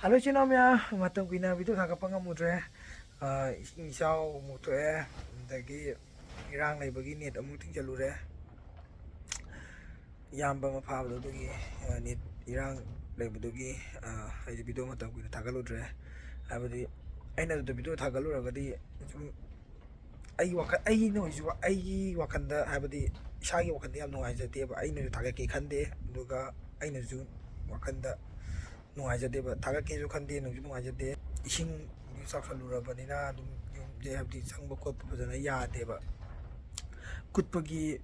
Halo Cino ya, matang kuina itu kagak pangamudre. Ising isaw muto dagi irang lay bagi net amuting jalure. Yamba mapabdo dugi net irang lay budugi ay bido matang kuina tagaludre. Abadi ay na do bido tagalura gadi ay no isu ay wakanda abadi isagi wakanda yam nungai jate ba ay no tagaki khande duga ay na ju wakanda ꯅꯨꯡꯉꯥꯏꯖꯗꯦꯕ ꯊꯥꯒꯠꯀꯦꯁꯨ ꯈꯟꯗꯦ ꯅꯨꯡꯁꯨ ꯅꯨꯡꯉꯥꯏꯖꯗꯦ ꯏꯁꯤꯡ ꯆꯥꯎꯁꯜꯂꯨꯔꯕꯅꯤꯅ ꯑꯗꯨꯝ ꯌꯨꯝꯁꯦ ꯍꯥꯏꯕꯗꯤ ꯆꯪꯕ ꯈꯣꯠꯄ ꯐꯖꯅ ꯌꯥꯗꯦꯕ ꯀꯨꯠꯄꯒꯤ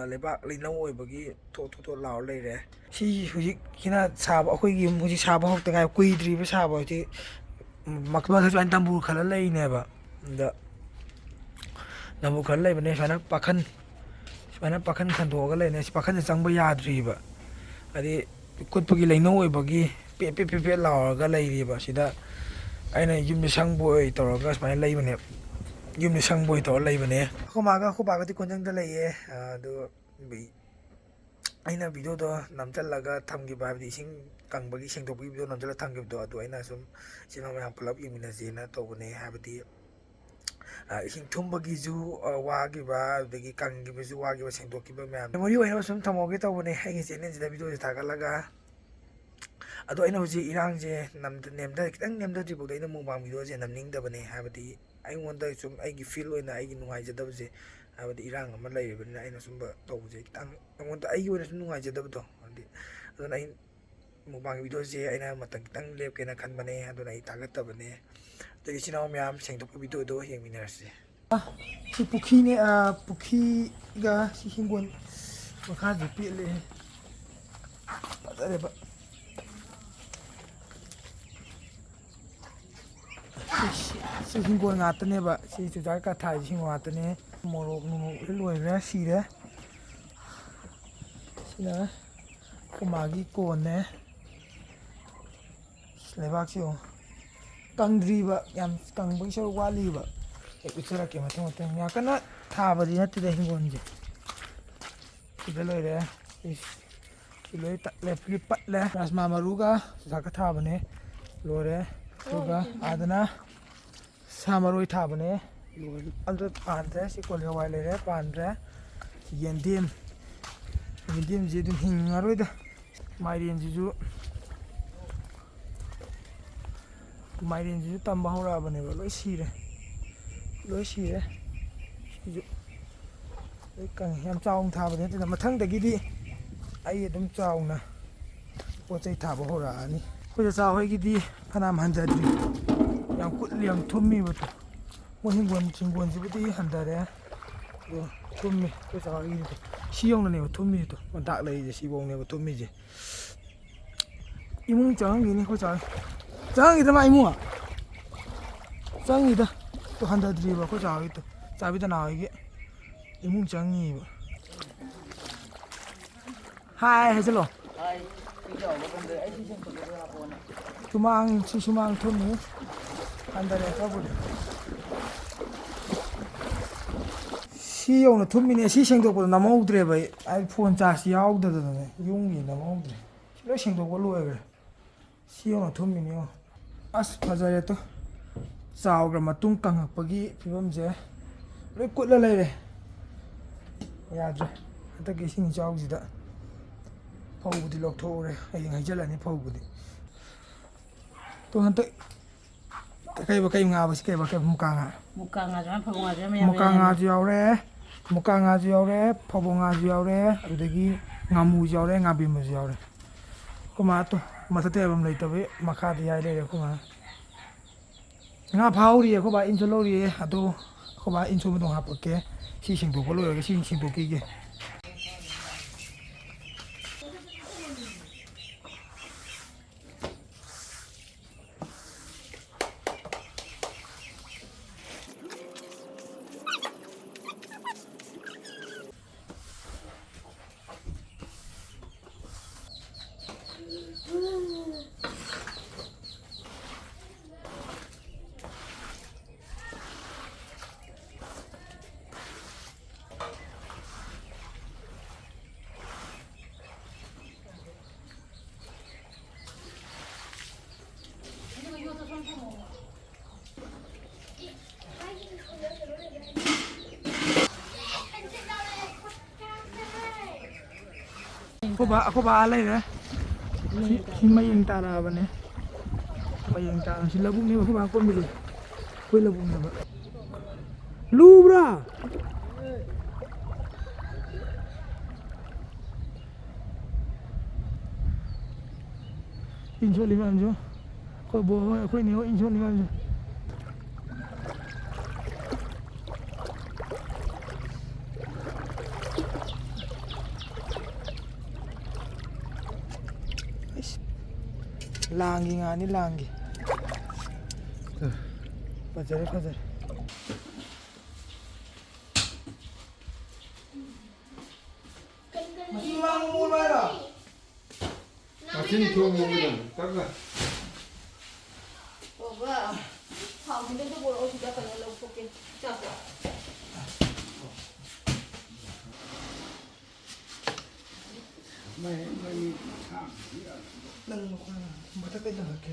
ꯂꯩꯕꯥꯛ ꯂꯩꯅꯧ ꯑꯣꯏꯕꯒꯤ ꯊꯣꯠ ꯊꯣꯠ ꯂꯥꯎꯔ ꯂꯩꯔꯦ ꯁꯤ ꯍꯧꯖꯤꯛꯁꯤꯅ ꯁꯥꯕ ꯑꯩꯈꯣꯏꯒꯤ ꯌꯨꯝ ꯍꯧꯖꯤꯛ ꯁꯥꯕ ꯍꯧꯔꯛꯇ ꯉꯥꯏ ꯀꯨꯏꯗ꯭ꯔꯤꯕ ꯁꯥꯕ ꯍꯧꯖꯤꯛ ꯃꯊꯛ ꯁꯨꯃꯥꯏꯅ ꯇꯝꯕꯨ ꯈꯜꯂ ꯂꯩꯅꯦꯕ ꯑꯗ ꯇꯝꯕꯨ ꯈꯜꯂ ꯂꯩꯕꯅꯦ ꯁꯨꯃꯥꯏꯅ ꯄꯥꯈꯟ ꯈꯟꯗꯣꯛꯑꯒ ꯂꯩꯅꯦ ꯁꯤ ꯄꯥꯈꯟꯁꯦ ꯆꯪꯕ ꯌꯥꯗ꯭ꯔꯤꯕ ꯍꯥꯏꯗꯤ ꯀꯨꯠꯄꯒꯤ ꯂꯩꯅꯧ ꯑꯣꯏꯕꯒꯤ ꯄꯦꯠ ꯂꯥꯎꯔꯒ ꯂꯩꯔꯤꯕ ꯁꯤꯗ ꯑꯩꯅ ꯌꯨꯝꯗ ꯁꯪꯕꯣꯏ ꯇꯧꯔꯒ ꯁꯨꯃꯥꯏꯅ ꯂꯩꯕꯅꯦ ꯌꯨꯝꯗ ꯁꯪꯕꯣꯏ ꯇꯧꯔ ꯂꯩꯕꯅꯦ ꯑꯩꯈꯣꯏ ꯃꯥꯒ ꯑꯩꯈꯣꯏ ꯕꯥꯒꯗꯤ ꯀꯣꯟꯖꯪꯗ ꯂꯩꯌꯦ ꯑꯗꯨ ꯑꯩꯅ ꯚꯤꯗꯤꯑꯣꯗꯣ ꯅꯝꯁꯤꯜꯂꯒ ꯊꯝꯈꯤꯕ ꯍꯥꯏꯕꯗꯤ ꯏꯁꯤꯡ ꯀꯪꯕꯒꯤ ꯁꯦꯡꯗꯣꯛꯄꯒꯤ ꯚꯤꯗꯤꯑꯣ ꯅꯝꯁꯤꯜꯂꯒ ꯊꯝꯈꯤꯕꯗꯣ ꯑꯗꯨ ꯑꯩꯅ ꯁꯨꯝ ꯏꯆꯤꯟ ꯏꯅꯥꯎ ꯃꯌꯥꯝ ꯄꯨꯂꯞ ꯌꯦꯡꯃꯤꯟꯅꯁꯦꯅ ꯇꯧꯕꯅꯦ ꯍꯥꯏꯕꯗꯤ ꯏꯁꯤꯡ ꯊꯨꯝꯕꯒꯤꯁꯨ ꯋꯥꯈꯤꯕ ꯑꯗꯨꯗꯒꯤ ꯀꯪꯈꯤꯕꯁꯨ ꯋꯥꯈꯤꯕ ꯁꯦꯡꯗꯣꯛꯈꯤꯕ ꯃꯌꯥꯝ ꯃꯦꯃꯣꯔꯤ ꯑꯣꯏꯅꯕ ꯁꯨꯝ ꯊꯝꯍꯧꯒꯦ ꯇꯧꯕꯅꯦ ꯑꯩꯒꯤ ꯆꯦꯅꯦꯜꯁꯤꯗ ꯚꯤꯗꯤꯑꯣꯁꯦ ꯊꯥꯒꯠꯂꯒ ꯑꯗꯣ ꯑꯩꯅ ꯍꯧꯖꯤꯛ ꯏꯔꯥꯡꯁꯦ ꯈꯤꯇꯪ ꯅꯦꯝꯊꯗ꯭ꯔꯤꯐꯥꯎꯗ ꯑꯩꯅ ꯃꯨꯛꯕꯥꯡ ꯚꯤꯗꯤꯑꯣꯁꯦ ꯅꯝꯅꯤꯡꯗꯕꯅꯦ ꯍꯥꯏꯕꯗꯤ ꯑꯩꯉꯣꯟꯗ ꯁꯨꯝ ꯑꯩꯒꯤ ꯐꯤꯜ ꯑꯣꯏꯅ ꯑꯩꯒꯤ ꯅꯨꯡꯉꯥꯏꯖꯗꯕꯁꯦ ꯍꯥꯏꯕꯗꯤ ꯏꯔꯥꯡ ꯑꯃ ꯂꯩꯔꯤꯕꯅꯤ나 ꯑꯩꯅ ꯁꯨꯝꯕ ꯇꯧꯕꯁꯦ ꯈꯤꯇꯪ ꯑꯩꯉꯣꯟꯗ ꯑꯩꯒꯤ ꯑꯣꯏꯅ ꯁꯨꯝ ꯅꯨꯡꯉꯥꯏꯖꯗꯕꯗꯣ ꯍꯥꯏꯗꯤ ꯑꯗꯨꯅ ꯑꯩ ꯃꯨꯛꯕꯥꯡ ꯚꯤꯗꯤꯑꯣꯁꯦ ꯑꯩꯅ ꯃꯇꯝ ꯈꯤꯇꯪ ꯂꯦꯞꯀꯦꯅ ꯈꯟꯕꯅꯦ ꯑꯗꯨꯅ ꯑꯩ ꯊꯥꯒꯠꯇꯕꯅꯦ ꯑꯗꯒꯤ ꯏꯆꯤꯟ ꯏꯅꯥꯎ ꯃꯌꯥꯝ ꯁꯦꯡꯗꯣꯛꯄ ꯚꯤꯗꯤꯑꯣꯗꯣ ꯌꯦꯡꯃꯤꯟꯅꯔꯁꯤ ꯁꯤ ꯄꯨꯈ꯭ꯔꯤꯅꯦ ꯄꯨꯈ꯭ꯔꯤꯒ ꯁꯤ ꯍꯤꯡꯒꯣꯜ ꯃꯈꯥꯁꯦ ꯄꯦꯠꯂꯦ ꯐꯖꯔꯦꯕ ꯁꯤ ꯍꯤꯡꯒꯣꯜ ꯉꯥꯛꯇꯅꯦꯕ ꯁꯤ ꯆꯨꯖꯥꯛ ꯊꯥꯏꯁꯤ ꯍꯤꯡꯒꯣꯜ ꯉꯥꯛꯇꯅꯦ ꯃꯣꯔꯣꯛ ꯂꯣꯏꯈ꯭ꯔꯦ ꯁꯤꯔꯦ ꯁꯤꯅ ꯀꯨꯃꯥꯒꯤ ꯀꯣꯟꯅꯦ ꯂꯩꯕꯥꯛꯁꯤ ꯀꯪꯗ꯭ꯔꯤꯕ ꯌꯥꯝ ꯀꯪꯕꯒꯤ ꯁꯔꯨꯛ ꯋꯥꯠꯂꯤꯕ ꯍꯦꯛ ꯎꯠꯆꯔꯛꯀꯦ ꯃꯊꯪ ꯌꯥꯝ ꯀꯟꯅ ꯊꯥꯕꯗꯤ ꯅꯠꯇꯦꯗ ꯍꯤꯡꯒꯣꯜꯁꯦ ꯁꯤꯗ ꯂꯣꯏꯔꯦ ꯁꯤ ꯂꯣꯏ ꯇꯠꯂꯦ ꯄꯠꯂꯦ ꯔꯥꯖꯃꯥ ꯃꯔꯨꯒ ꯆꯨꯖꯥꯛꯀ ꯊꯥꯕꯅꯦ ꯂꯣꯏꯔꯦ ꯑꯗꯨꯒ ꯑꯥꯗꯅ ꯁꯥ ꯃꯔꯣꯏ ꯊꯥꯕꯅꯦ ꯑꯝꯇ ꯄꯥꯟꯗ꯭ꯔꯦ ꯁꯤ ꯀꯣꯂꯤ ꯍꯋꯥꯏ ꯂꯩꯔꯦ ꯄꯥꯟꯗ꯭ꯔꯦ ꯌꯦꯟꯗꯦꯝꯁꯤ ꯑꯗꯨꯝ ꯍꯤꯡꯉꯔꯣꯏꯗ ꯃꯥꯏꯔꯦꯟꯁꯤꯁꯨ ꯇꯝꯕ ꯍꯧꯔꯛꯑꯕꯅꯦꯕ ꯂꯣꯏ ꯁꯤꯔꯦ ꯁꯤꯁꯨ ꯂꯣꯏ ꯀꯪꯉꯦ ꯌꯥꯝ ꯆꯥꯎꯅ ꯊꯥꯕꯗꯤ ꯅꯠꯇꯦꯗ ꯃꯊꯪꯗꯒꯤꯗꯤ ꯑꯩ ꯑꯗꯨꯝ ꯆꯥꯎꯅ ꯄꯣꯠ ꯆꯩ ꯊꯥꯕ ꯍꯧꯔꯛꯑꯅꯤ ꯑꯩꯈꯣꯏ ꯆꯥꯆꯥ ꯍꯣꯏꯒꯤꯗꯤ ꯐꯅꯌꯥꯝ ꯍꯟꯊꯗ꯭ꯔꯤ ꯌꯥꯝ ꯀꯨꯠꯂꯤ ꯌꯥꯝ ꯊꯨꯝꯃꯤꯕꯗꯣ ꯃꯣꯏ ꯍꯤꯡꯒꯣꯜꯁꯤꯕꯨꯗꯤ ꯍꯟꯊꯔꯦ ꯑꯗꯣ ꯊꯨꯝꯃꯤ ꯑꯩꯈꯣꯏ ꯆꯥꯆꯥ ꯍꯣꯏꯒꯤꯗꯤ ꯁꯤ ꯌꯧꯅꯅꯦꯕ ꯊꯨꯝꯃꯤꯗꯣ ꯗꯥꯛ ꯂꯩꯔꯤꯁꯦ ꯁꯤꯐꯧꯅꯦꯕ ꯊꯨꯝꯃꯤꯁꯦ ꯏꯃꯨꯡ ꯆꯪꯉꯝꯈꯤꯅꯤ ꯑꯩꯈꯣꯏ ꯆꯥ ꯆꯪꯉꯈꯤꯗ ꯃꯥ ꯏꯃꯨꯡ ꯆꯪꯉꯤꯗ ꯍꯟꯊꯗ꯭ꯔꯤꯕ ꯑꯩꯈꯣꯏ ꯆꯥ ꯍꯣꯏꯒꯤꯗꯣ ꯆꯥꯕꯤꯗꯅꯥ ꯍꯣꯏꯒꯤ ꯏꯃꯨꯡ ꯆꯪꯉꯤꯕ ꯍꯥꯏꯖꯜꯂꯣ ꯁꯨꯃꯥꯡ ꯊꯨꯝꯃꯤ ꯍꯟꯊꯔꯦ ꯈꯔꯕꯨꯗꯤ ꯁꯤ ꯌꯧꯅ ꯊꯨꯝꯃꯤꯅꯦ ꯁꯤ ꯁꯦꯡꯗꯣꯛꯄꯗꯣ ꯅꯝꯍꯧꯗ꯭ꯔꯦꯕ ꯑꯩ ꯐꯣꯟ ꯆꯥꯔꯖ ꯌꯥꯎꯗꯗꯅꯅꯦ ꯌꯨꯝꯒꯤ ꯅꯝꯍꯧꯗ꯭ꯔꯦ ꯁꯤ ꯂꯣꯏ ꯁꯦꯡꯗꯣꯛꯄ ꯂꯣꯏꯈ꯭ꯔꯦ ꯁꯤ ꯌꯧꯅ ꯊꯨꯝꯃꯤꯅꯦ ꯌꯦꯡꯉꯣ ꯑꯁ ꯐꯖꯔꯦꯇꯣ ꯆꯥꯎꯈ꯭ꯔ ꯃꯇꯨꯡ ꯀꯪꯉꯛꯄꯒꯤ ꯐꯤꯕꯝꯁꯦ ꯂꯣꯏ ꯀꯨꯠꯂ ꯂꯩꯔꯦ ꯌꯥꯗ꯭ꯔꯦ ꯍꯟꯗꯛꯀꯤ ꯏꯁꯤꯡ ꯏꯆꯥꯎꯁꯤꯗ ꯐꯧꯕꯨꯗꯤ ꯂꯧꯊꯣꯛꯎꯔꯦ ꯍꯌꯦꯡ ꯍꯩꯖꯤꯜꯂꯅꯤ ꯐꯧꯕꯨꯗꯤ ꯇꯣ ꯍꯟꯗꯛ ꯀꯩ ꯉꯥꯕꯁꯤ ꯀꯩ ꯃꯨꯀꯥ ꯉꯥ ꯃꯨꯀꯥ ꯉꯥꯁꯨ ꯌꯥꯎꯔꯦ ꯃꯨꯀꯥ ꯉꯥꯁꯨ ꯌꯥꯎꯔꯦ ꯐꯕꯣꯡ ꯉꯥꯁꯨ ꯌꯥꯎꯔꯦ ꯑꯗꯨꯗꯒꯤ ꯉꯥꯃꯨꯁꯨ ꯌꯥꯎꯔꯦ ꯉꯥꯕꯦꯝꯃꯁꯨ ꯌꯥꯎꯔꯦ ꯑꯩꯈꯣꯏ ꯃꯥ ꯃꯊꯛꯇ ꯌꯥꯏꯕꯝ ꯂꯩꯇꯕꯩ ꯃꯈꯥꯗ ꯌꯥꯏ ꯂꯩꯔꯦ ꯑꯩꯈꯣꯏ ꯃꯥ ꯉꯥ ꯐꯥꯍꯧꯔꯤꯌꯦ ꯑꯩꯈꯣꯏ ꯕꯥ ꯏꯟ ꯁꯣꯜꯍꯧꯔꯤꯌꯦ ꯑꯗꯣ ꯑꯩꯈꯣꯏ ꯕꯥ ꯏꯟ ꯁꯣꯟꯕꯗꯣ ꯍꯥꯞꯄꯛꯀꯦ ꯁꯤ ꯁꯦꯡꯗꯣꯛꯄ ꯂꯣꯏꯔꯒ ꯁꯤ ꯁꯦꯡꯗꯣꯛꯈꯤꯒꯦ Aku balik ya. Si mayang tara ba ne? Mayang tara si labong ni aku bakon beli. Kue labong ni ba? Lu bra. Injo 5 jo. Kau bawa aku ni injo 5 jo. Langgi nga ni langgi. Fajar. Masih bangun mana? Masih tunggu kan? Kakak. Oh, bah. Hang kita tu boleh sudah kena lalu ke. Siapa? Nang mata kay dah ke.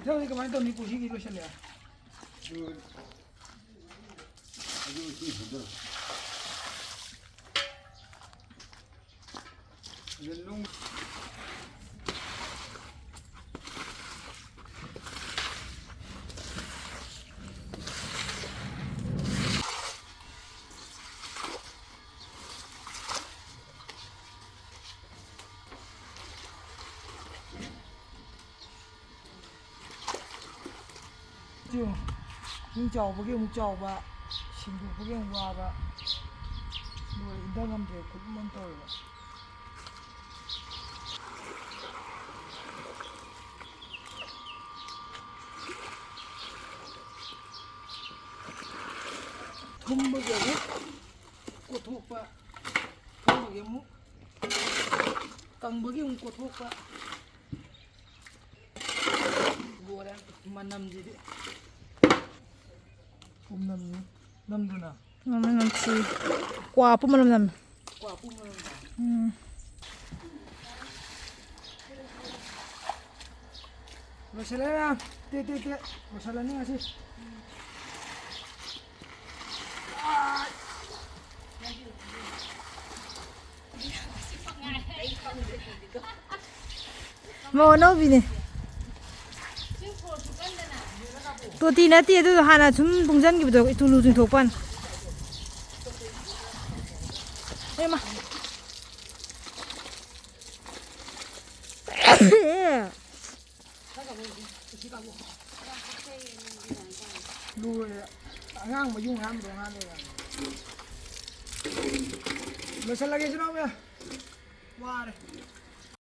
Jadi kemarin tahun ni pusi kilo sel ya. Yung chào với cái mục chào và xin được với cái hoa và rồi đang làm việc cũng mong tôi vậy. Thum bây giờ múc cột thuộc và thum bây giờ múc càng với cái cột thuộc và gua đang mà nằm gì đấy. Nam tu na. Nam si. Kuah pun malam nam. Kuah pun malam nam. Masalah na. Te. Masalah ni ngasih. Mau nấu gì nè? Tôi tin là tiền tôi hàng là chúng bùng dân kịp được tôi lùi từng thuộc quan. Em mà. Lùi ngang mà dung ham đồ ham này. Mà sao lại cái gì đâu vậy? Qua đây.